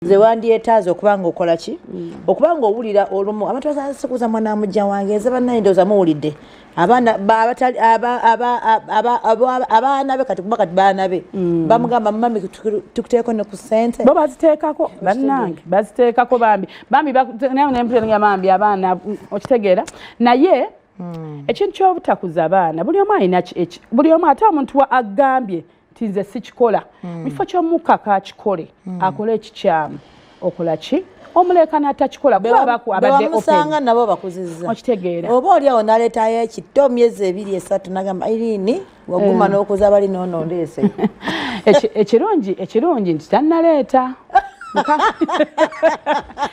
Ze wandyetaaza okubanga okola ki okubanga owulira olumu abantu basikuza mwana mujja wange nze bannayindoza muwulidde abaana be kati kuba kati baana be bamugamba mami tukuteeko ne ku ssente bo baziteekako bannange baziteekako bambi nempulira bambi abaana okitegeera naye ekintu ky'obutakuza abaana buli omu alina buli omu ate omuntu agambye nze sikikola mifo ky'omukaka akikole akole ekikyamu okola ki omuleka n'atakikola kuba abadde omusanga nabo bakuzizza okitegeera oba oli awo naleetayo ekitto myezi 2-3 nagamba Irene waguma n'okuza bali noono ndeese ekirungi nti tannaleeta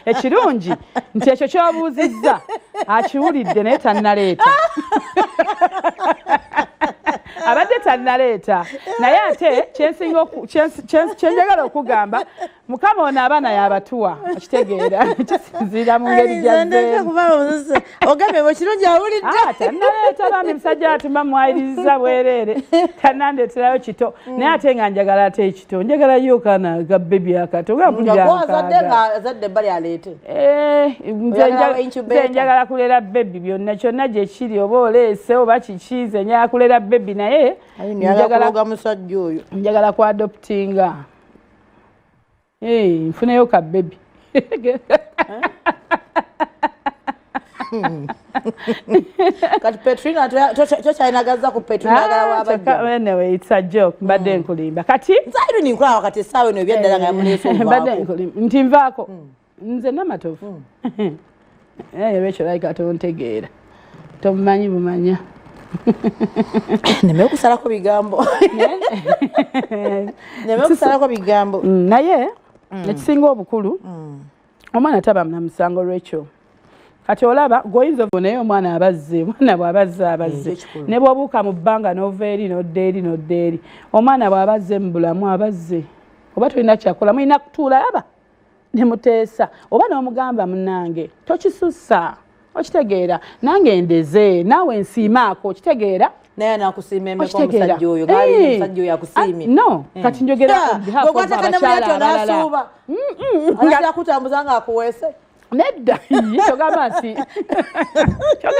ekirungi nti ekyo ky'obuuzizza akiwulidde naye tannaleeta abadde tannaleeta naye ate kyenjagala okugamba mukama ono abaana y'abatuwa okitegeera kisinziira mu ngeri ogambye ekirungi awulidde tannaleeta bambi musajja atuma mwayiriza bwereere tannandeeterayo kito naye ate nga njagala ate ekito njagalayo kaana ga bebi akato azadde bali aleete nze njagala kulera bebi byonna kyonna gye kiri oba oleese oba kikiize njagala kulera bebi naye musajja oyo njagala ku adoptinga nfuneyo ka bebi kati Petrina tokyayinagaza ku Petrina anyway it's a joke mbadde nkulimba kati nzairo ninkulaba kati essaawa eno ebyaddala nga yamuleese mbadde nkulimba nti nvaako nze Namatovu lwekyo layika tontegeera tomumanyi bumanya neme okusalako bigambo naye ekisinga obukulu omwana taba na musango lwekyo kati olaba goyinza naye omwana abazze omwana bw'abazze ne bw'obuuka mu bbanga n'ova eri n'odda eri omwana bw'abazze mu bulamu abazze oba tolina kyakola mulina kutuula yaba ne muteesa oba n'omugamba munnange tokisussa okitegeera nange ndeze naawe nsiimaako okitegeera naye nakusiima emeka omusajja oyo gaali omusajja oyo akusiimye no kati njogera abakyala abalala akutambuza nga akuweese nedda togamba nti